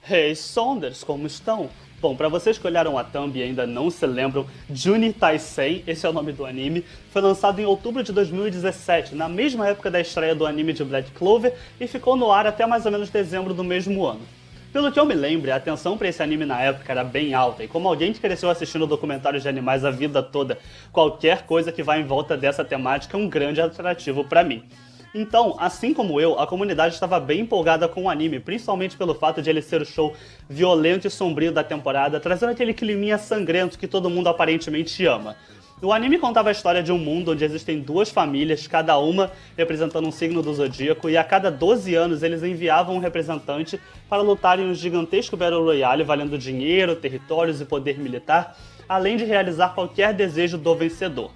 Hey Saunders, como estão? Bom, pra vocês que olharam a thumb e ainda não se lembram, Juni Taisen, esse é o nome do anime, foi lançado em outubro de 2017, na mesma época da estreia do anime de Black Clover, e ficou no ar até mais ou menos dezembro do mesmo ano. Pelo que eu me lembro, a atenção pra esse anime na época era bem alta, e como alguém que cresceu assistindo documentários de animais a vida toda, qualquer coisa que vá em volta dessa temática é um grande atrativo pra mim. Então, assim como eu, a comunidade estava bem empolgada com o anime, principalmente pelo fato de ele ser o show violento e sombrio da temporada, trazendo aquele climinha sangrento que todo mundo aparentemente ama. O anime contava a história de um mundo onde existem duas famílias, cada uma representando um signo do zodíaco, e a cada 12 anos eles enviavam um representante para lutar em um gigantesco Battle Royale valendo dinheiro, territórios e poder militar, além de realizar qualquer desejo do vencedor.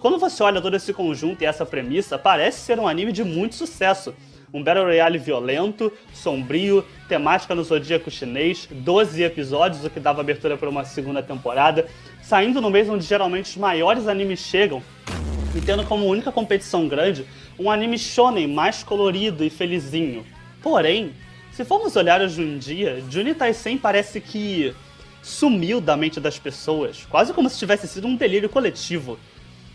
Quando você olha todo esse conjunto e essa premissa, parece ser um anime de muito sucesso. Um Battle Royale violento, sombrio, temática no zodíaco chinês, 12 episódios, o que dava abertura para uma segunda temporada, saindo no mês onde geralmente os maiores animes chegam, e tendo como única competição grande um anime shonen mais colorido e felizinho. Porém, se formos olhar hoje em dia, Juni Taisen parece que sumiu da mente das pessoas, quase como se tivesse sido um delírio coletivo.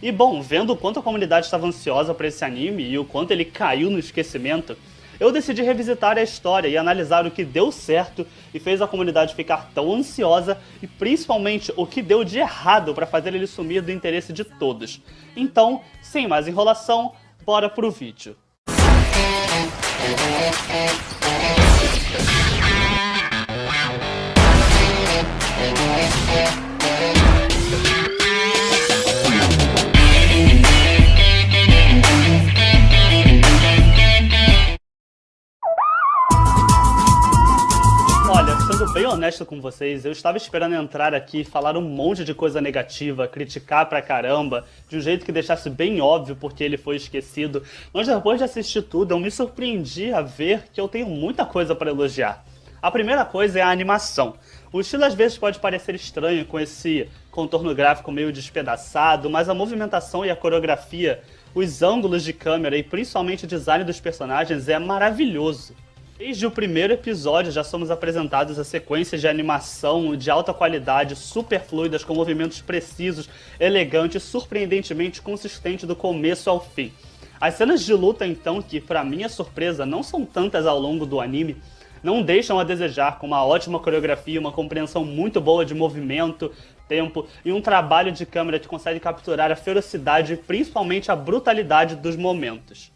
E bom, vendo o quanto a comunidade estava ansiosa por esse anime e o quanto ele caiu no esquecimento, eu decidi revisitar a história e analisar o que deu certo e fez a comunidade ficar tão ansiosa e principalmente o que deu de errado para fazer ele sumir do interesse de todos. Então, sem mais enrolação, bora pro vídeo. Olha, sendo bem honesto com vocês, eu estava esperando entrar aqui e falar um monte de coisa negativa, criticar pra caramba, de um jeito que deixasse bem óbvio porque ele foi esquecido, mas depois de assistir tudo eu me surpreendi a ver que eu tenho muita coisa pra elogiar. A primeira coisa é a animação. O estilo às vezes pode parecer estranho com esse contorno gráfico meio despedaçado, mas a movimentação e a coreografia, os ângulos de câmera e principalmente o design dos personagens é maravilhoso. Desde o primeiro episódio já somos apresentados a sequências de animação de alta qualidade, super fluidas, com movimentos precisos, elegantes e surpreendentemente consistentes do começo ao fim. As cenas de luta então, que pra minha surpresa não são tantas ao longo do anime, não deixam a desejar, com uma ótima coreografia, uma compreensão muito boa de movimento, tempo e um trabalho de câmera que consegue capturar a ferocidade e principalmente a brutalidade dos momentos.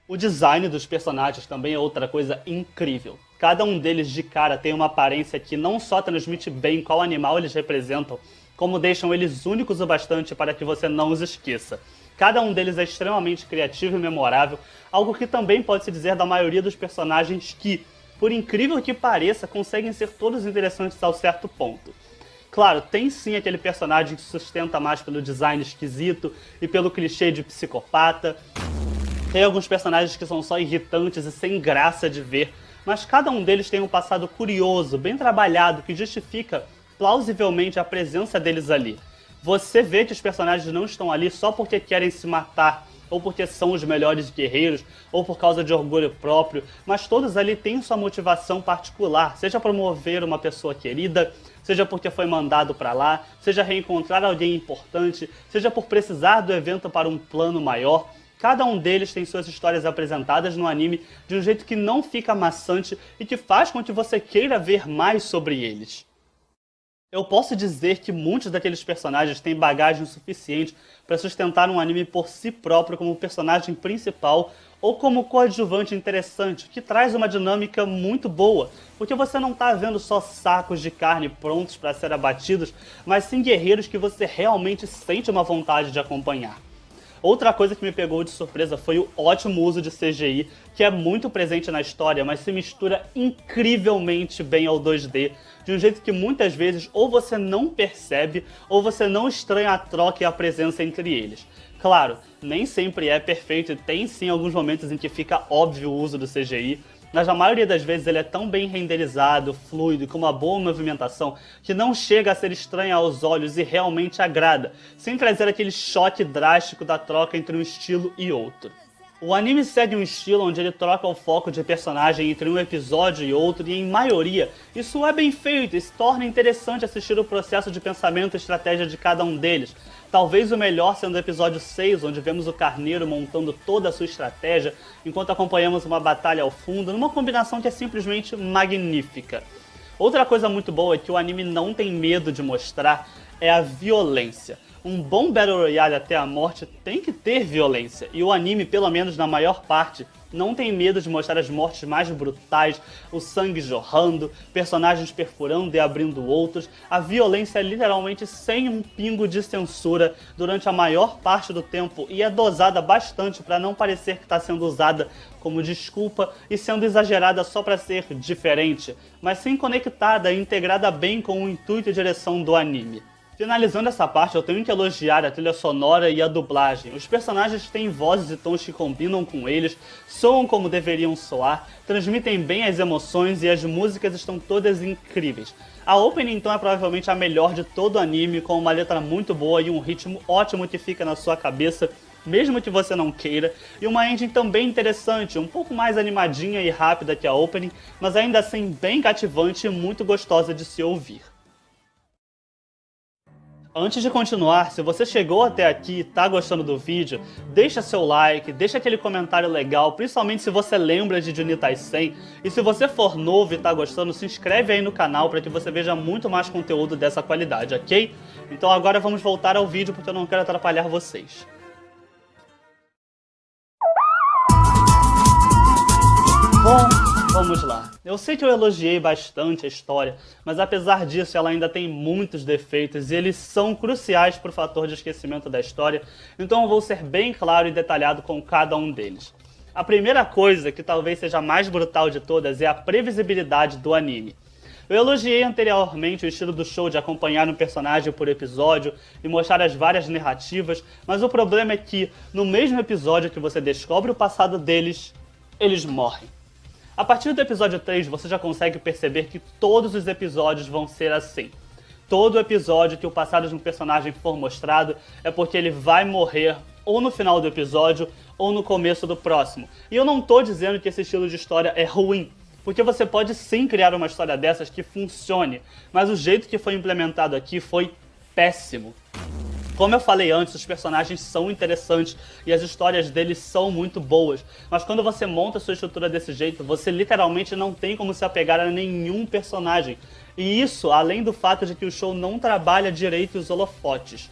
O design dos personagens também é outra coisa incrível. Cada um deles de cara tem uma aparência que não só transmite bem qual animal eles representam, como deixam eles únicos o bastante para que você não os esqueça. Cada um deles é extremamente criativo e memorável, algo que também pode se dizer da maioria dos personagens que, por incrível que pareça, conseguem ser todos interessantes ao certo ponto. Claro, tem sim aquele personagem que se sustenta mais pelo design esquisito e pelo clichê de psicopata. Tem alguns personagens que são só irritantes e sem graça de ver, mas cada um deles tem um passado curioso, bem trabalhado, que justifica plausivelmente a presença deles ali. Você vê que os personagens não estão ali só porque querem se matar, ou porque são os melhores guerreiros, ou por causa de orgulho próprio, mas todos ali têm sua motivação particular, seja promover uma pessoa querida, seja porque foi mandado pra lá, seja reencontrar alguém importante, seja por precisar do evento para um plano maior. Cada um deles tem suas histórias apresentadas no anime de um jeito que não fica maçante e que faz com que você queira ver mais sobre eles. Eu posso dizer que muitos daqueles personagens têm bagagem suficiente para sustentar um anime por si próprio como personagem principal ou como coadjuvante interessante, que traz uma dinâmica muito boa, porque você não está vendo só sacos de carne prontos para ser abatidos, mas sim guerreiros que você realmente sente uma vontade de acompanhar. Outra coisa que me pegou de surpresa foi o ótimo uso de CGI, que é muito presente na história, mas se mistura incrivelmente bem ao 2D, de um jeito que muitas vezes ou você não percebe, ou você não estranha a troca e a presença entre eles. Claro, nem sempre é perfeito e tem sim alguns momentos em que fica óbvio o uso do CGI, mas na maioria das vezes ele é tão bem renderizado, fluido e com uma boa movimentação que não chega a ser estranho aos olhos e realmente agrada, sem trazer aquele choque drástico da troca entre um estilo e outro. O anime segue um estilo onde ele troca o foco de personagem entre um episódio e outro, e em maioria, isso é bem feito e se torna interessante assistir o processo de pensamento e estratégia de cada um deles. Talvez o melhor sendo o episódio 6, onde vemos o Carneiro montando toda a sua estratégia, enquanto acompanhamos uma batalha ao fundo, numa combinação que é simplesmente magnífica. Outra coisa muito boa é que o anime não tem medo de mostrar é a violência. Um bom Battle Royale até a morte tem que ter violência, e o anime, pelo menos na maior parte, não tem medo de mostrar as mortes mais brutais, o sangue jorrando, personagens perfurando e abrindo outros. A violência é literalmente sem um pingo de censura durante a maior parte do tempo e é dosada bastante para não parecer que está sendo usada como desculpa e sendo exagerada só para ser diferente, mas sim conectada e integrada bem com o intuito e direção do anime. Finalizando essa parte, eu tenho que elogiar a trilha sonora e a dublagem. Os personagens têm vozes e tons que combinam com eles, soam como deveriam soar, transmitem bem as emoções e as músicas estão todas incríveis. A opening então é provavelmente a melhor de todo o anime, com uma letra muito boa e um ritmo ótimo que fica na sua cabeça, mesmo que você não queira, e uma ending também interessante, um pouco mais animadinha e rápida que a opening, mas ainda assim bem cativante e muito gostosa de se ouvir. Antes de continuar, se você chegou até aqui e tá gostando do vídeo, deixa seu like, deixa aquele comentário legal, principalmente se você lembra de Junitai 100. E se você for novo e tá gostando, se inscreve aí no canal para que você veja muito mais conteúdo dessa qualidade, ok? Então agora vamos voltar ao vídeo porque eu não quero atrapalhar vocês. Bom, vamos lá. Eu sei que eu elogiei bastante a história, mas apesar disso ela ainda tem muitos defeitos e eles são cruciais para o fator de esquecimento da história, então eu vou ser bem claro e detalhado com cada um deles. A primeira coisa, que talvez seja a mais brutal de todas, é a previsibilidade do anime. Eu elogiei anteriormente o estilo do show de acompanhar um personagem por episódio e mostrar as várias narrativas, mas o problema é que, no mesmo episódio que você descobre o passado deles, eles morrem. A partir do episódio 3, você já consegue perceber que todos os episódios vão ser assim. Todo episódio que o passado de um personagem for mostrado é porque ele vai morrer ou no final do episódio ou no começo do próximo. E eu não tô dizendo que esse estilo de história é ruim, porque você pode sim criar uma história dessas que funcione, mas o jeito que foi implementado aqui foi péssimo. Como eu falei antes, os personagens são interessantes e as histórias deles são muito boas, mas quando você monta sua estrutura desse jeito, você literalmente não tem como se apegar a nenhum personagem. E isso, além do fato de que o show não trabalha direito os holofotes.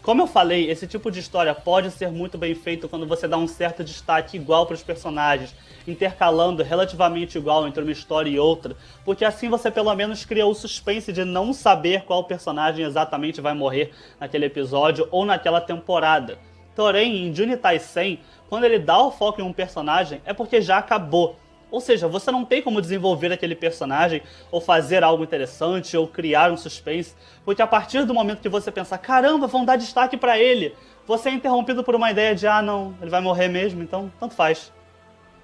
Como eu falei, esse tipo de história pode ser muito bem feito quando você dá um certo destaque igual para os personagens, intercalando relativamente igual entre uma história e outra, porque assim você pelo menos cria o suspense de não saber qual personagem exatamente vai morrer naquele episódio ou naquela temporada. Porém, em Junitai 100, quando ele dá o foco em um personagem, é porque já acabou. Ou seja, você não tem como desenvolver aquele personagem, ou fazer algo interessante, ou criar um suspense, porque a partir do momento que você pensa, caramba, vão dar destaque pra ele, você é interrompido por uma ideia de, ah não, ele vai morrer mesmo, então tanto faz.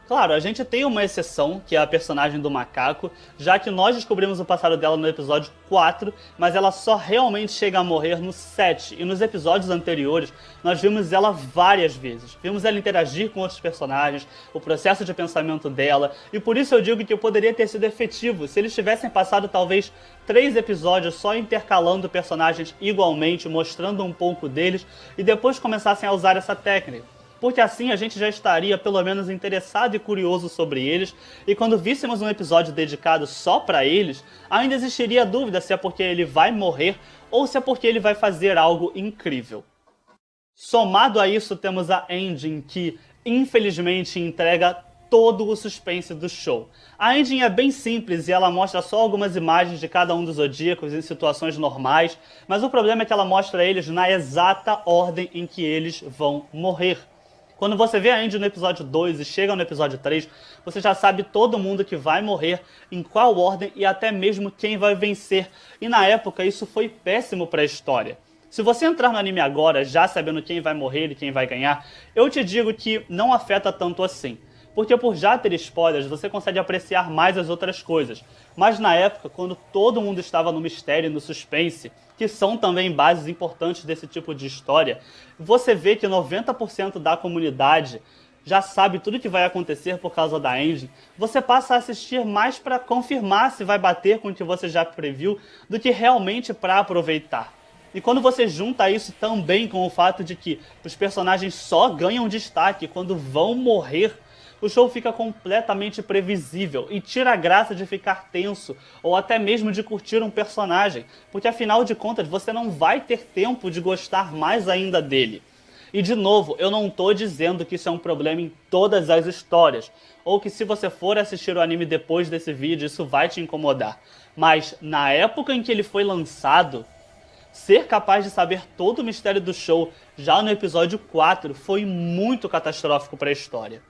Claro, a gente tem uma exceção, que é a personagem do macaco, já que nós descobrimos o passado dela no episódio 4, mas ela só realmente chega a morrer no 7, e nos episódios anteriores nós vimos ela várias vezes. Vimos ela interagir com outros personagens, o processo de pensamento dela, e por isso eu digo que poderia ter sido efetivo se eles tivessem passado talvez 3 episódios só intercalando personagens igualmente, mostrando um pouco deles, e depois começassem a usar essa técnica. Porque assim a gente já estaria pelo menos interessado e curioso sobre eles, e quando víssemos um episódio dedicado só pra eles, ainda existiria a dúvida se é porque ele vai morrer ou se é porque ele vai fazer algo incrível. Somado a isso, temos a ending que, infelizmente, entrega todo o suspense do show. A ending é bem simples e ela mostra só algumas imagens de cada um dos zodíacos em situações normais, mas o problema é que ela mostra eles na exata ordem em que eles vão morrer. Quando você vê a ending no episódio 2 e chega no episódio 3, você já sabe todo mundo que vai morrer, em qual ordem e até mesmo quem vai vencer. E na época isso foi péssimo para a história. Se você entrar no anime agora, já sabendo quem vai morrer e quem vai ganhar, eu te digo que não afeta tanto assim. Porque por já ter spoilers, você consegue apreciar mais as outras coisas. Mas na época, quando todo mundo estava no mistério e no suspense, que são também bases importantes desse tipo de história, você vê que 90% da comunidade já sabe tudo que vai acontecer por causa da engine, você passa a assistir mais para confirmar se vai bater com o que você já previu do que realmente para aproveitar. E quando você junta isso também com o fato de que os personagens só ganham destaque quando vão morrer, o show fica completamente previsível e tira a graça de ficar tenso ou até mesmo de curtir um personagem, porque afinal de contas você não vai ter tempo de gostar mais ainda dele. E de novo, eu não tô dizendo que isso é um problema em todas as histórias, ou que se você for assistir o anime depois desse vídeo isso vai te incomodar. Mas na época em que ele foi lançado, ser capaz de saber todo o mistério do show já no episódio 4 foi muito catastrófico para a história.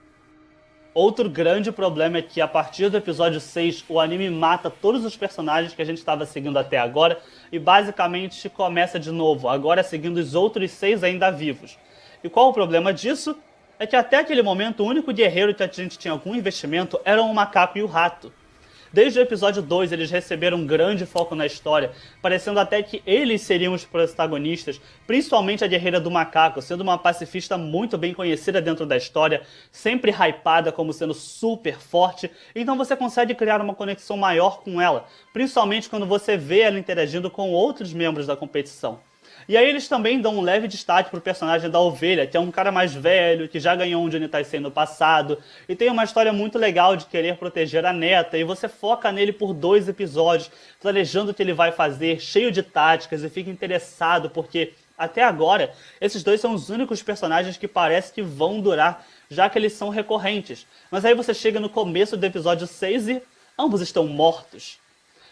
Outro grande problema é que a partir do episódio 6 o anime mata todos os personagens que a gente estava seguindo até agora e basicamente começa de novo, agora seguindo os outros 6 ainda vivos. E qual o problema disso? É que até aquele momento o único guerreiro que a gente tinha algum investimento era o macaco e o rato. Desde o episódio 2 eles receberam um grande foco na história, parecendo até que eles seriam os protagonistas, principalmente a guerreira do macaco, sendo uma pacifista muito bem conhecida dentro da história, sempre hypada como sendo super forte, então você consegue criar uma conexão maior com ela, principalmente quando você vê ela interagindo com outros membros da competição. E aí eles também dão um leve destaque pro personagem da Ovelha, que é um cara mais velho, que já ganhou um Johnny Taisei no passado, e tem uma história muito legal de querer proteger a neta, e você foca nele por 2 episódios, planejando o que ele vai fazer, cheio de táticas, e fica interessado, porque até agora, esses 2 são os únicos personagens que parece que vão durar, já que eles são recorrentes. Mas aí você chega no começo do episódio 6 e ambos estão mortos.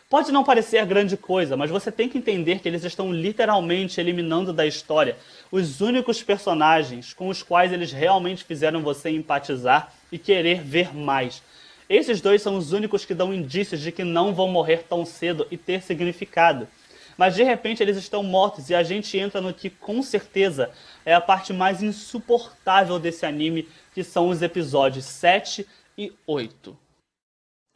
Pode não parecer grande coisa, mas você tem que entender que eles estão literalmente eliminando da história os únicos personagens com os quais eles realmente fizeram você empatizar e querer ver mais. Esses 2 são os únicos que dão indícios de que não vão morrer tão cedo e ter significado. Mas de repente eles estão mortos e a gente entra no que com certeza é a parte mais insuportável desse anime, que são os episódios 7 e 8.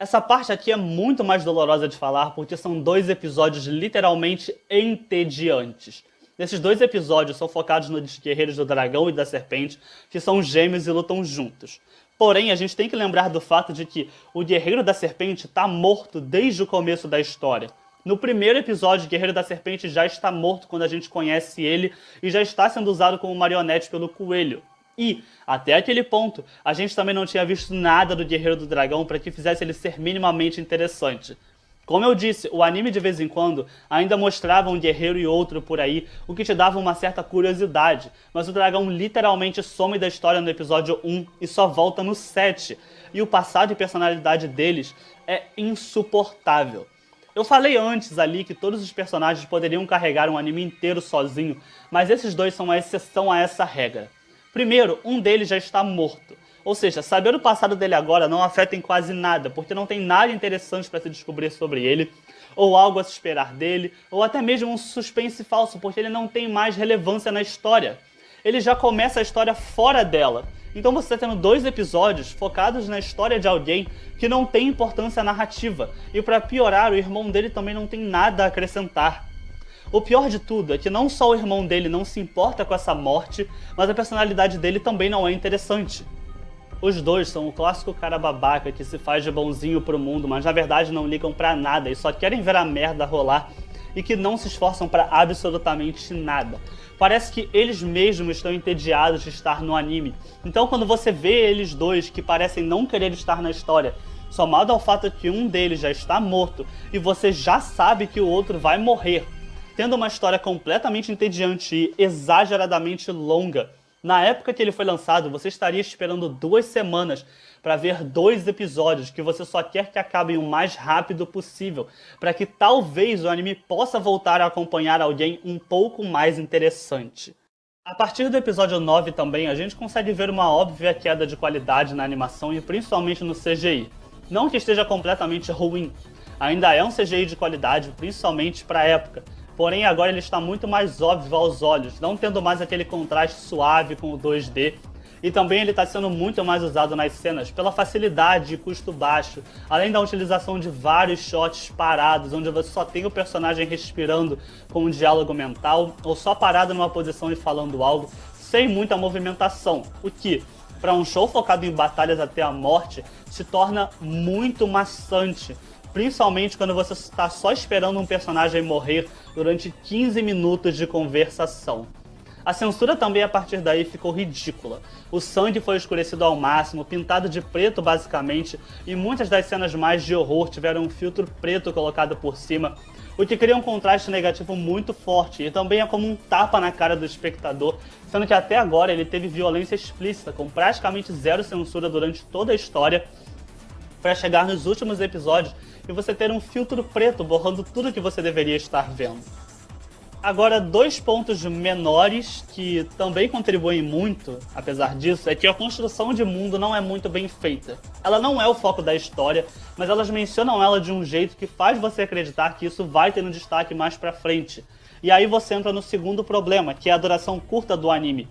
Essa parte aqui é muito mais dolorosa de falar porque são 2 episódios literalmente entediantes. Esses 2 episódios são focados nos guerreiros do dragão e da serpente, que são gêmeos e lutam juntos. Porém, a gente tem que lembrar do fato de que o guerreiro da serpente está morto desde o começo da história. No primeiro episódio, o guerreiro da serpente já está morto quando a gente conhece ele e já está sendo usado como marionete pelo coelho. E, até aquele ponto, a gente também não tinha visto nada do Guerreiro do Dragão para que fizesse ele ser minimamente interessante. Como eu disse, o anime de vez em quando ainda mostrava um guerreiro e outro por aí, o que te dava uma certa curiosidade, mas o dragão literalmente some da história no episódio 1 e só volta no 7, e o passado e personalidade deles é insuportável. Eu falei antes ali que todos os personagens poderiam carregar um anime inteiro sozinho, mas esses 2 são uma exceção a essa regra. Primeiro, um deles já está morto. Ou seja, saber o passado dele agora não afeta em quase nada, porque não tem nada interessante para se descobrir sobre ele, ou algo a se esperar dele, ou até mesmo um suspense falso, porque ele não tem mais relevância na história. Ele já começa a história fora dela. Então você está tendo 2 episódios focados na história de alguém que não tem importância narrativa, e para piorar, o irmão dele também não tem nada a acrescentar. O pior de tudo é que não só o irmão dele não se importa com essa morte, mas a personalidade dele também não é interessante. Os 2 são o clássico cara babaca que se faz de bonzinho pro mundo, mas na verdade não ligam pra nada e só querem ver a merda rolar e que não se esforçam pra absolutamente nada. Parece que eles mesmos estão entediados de estar no anime. Então quando você vê eles 2 que parecem não querer estar na história, somado ao fato que um deles já está morto e você já sabe que o outro vai morrer, tendo uma história completamente entediante e exageradamente longa. Na época que ele foi lançado, você estaria esperando 2 semanas para ver 2 episódios que você só quer que acabem o mais rápido possível, para que talvez o anime possa voltar a acompanhar alguém um pouco mais interessante. A partir do episódio 9 também, a gente consegue ver uma óbvia queda de qualidade na animação e principalmente no CGI. Não que esteja completamente ruim, ainda é um CGI de qualidade, principalmente para a época. Porém, agora ele está muito mais óbvio aos olhos, não tendo mais aquele contraste suave com o 2D. E também ele está sendo muito mais usado nas cenas pela facilidade e custo baixo, além da utilização de vários shots parados, onde você só tem o personagem respirando com um diálogo mental, ou só parado numa posição e falando algo, sem muita movimentação, o que, para um show focado em batalhas até a morte se torna muito maçante, principalmente quando você está só esperando um personagem morrer durante 15 minutos de conversação. A censura também a partir daí ficou ridícula. O sangue foi escurecido ao máximo, pintado de preto basicamente, e muitas das cenas mais de horror tiveram um filtro preto colocado por cima, o que cria um contraste negativo muito forte e também é como um tapa na cara do espectador, sendo que até agora ele teve violência explícita, com praticamente zero censura durante toda a história, para chegar nos últimos episódios e você ter um filtro preto borrando tudo que você deveria estar vendo. Agora, 2 pontos menores que também contribuem muito, apesar disso, é que a construção de mundo não é muito bem feita. Ela não é o foco da história, mas elas mencionam ela de um jeito que faz você acreditar que isso vai ter um destaque mais pra frente. E aí você entra no segundo problema, que é a duração curta do anime.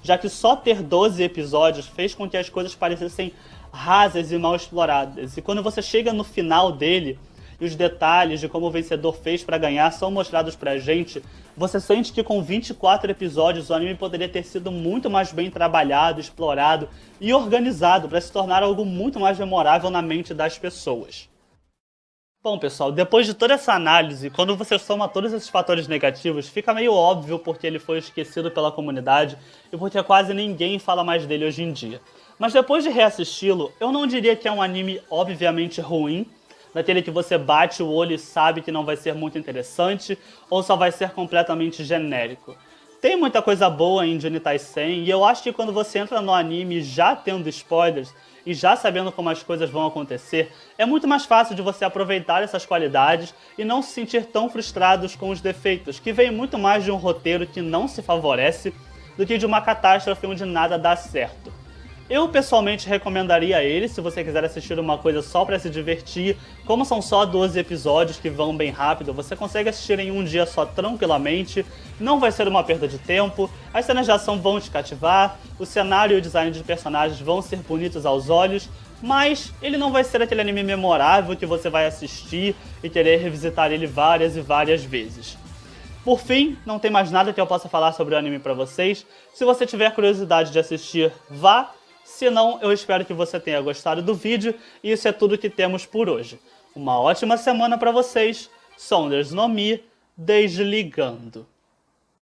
Já que só ter 12 episódios fez com que as coisas parecessem rasas e mal exploradas. E quando você chega no final dele, e os detalhes de como o vencedor fez para ganhar são mostrados pra gente, você sente que com 24 episódios o anime poderia ter sido muito mais bem trabalhado, explorado e organizado para se tornar algo muito mais memorável na mente das pessoas. Bom, pessoal, depois de toda essa análise, quando você soma todos esses fatores negativos, fica meio óbvio porque ele foi esquecido pela comunidade e porque quase ninguém fala mais dele hoje em dia. Mas depois de reassisti-lo, eu não diria que é um anime obviamente ruim, daquele que você bate o olho e sabe que não vai ser muito interessante, ou só vai ser completamente genérico. Tem muita coisa boa em Junitai 100, e eu acho que quando você entra no anime já tendo spoilers, e já sabendo como as coisas vão acontecer, é muito mais fácil de você aproveitar essas qualidades e não se sentir tão frustrados com os defeitos, que vem muito mais de um roteiro que não se favorece, do que de uma catástrofe onde nada dá certo. Eu pessoalmente recomendaria ele se você quiser assistir uma coisa só pra se divertir. Como são só 12 episódios que vão bem rápido, você consegue assistir em um dia só tranquilamente, não vai ser uma perda de tempo, as cenas de ação vão te cativar, o cenário e o design de personagens vão ser bonitos aos olhos, mas ele não vai ser aquele anime memorável que você vai assistir e querer revisitar ele várias e várias vezes. Por fim, não tem mais nada que eu possa falar sobre o anime pra vocês. Se você tiver curiosidade de assistir, vá. Se não, eu espero que você tenha gostado do vídeo e isso é tudo que temos por hoje. Uma ótima semana para vocês. Saunders no Mi, desligando.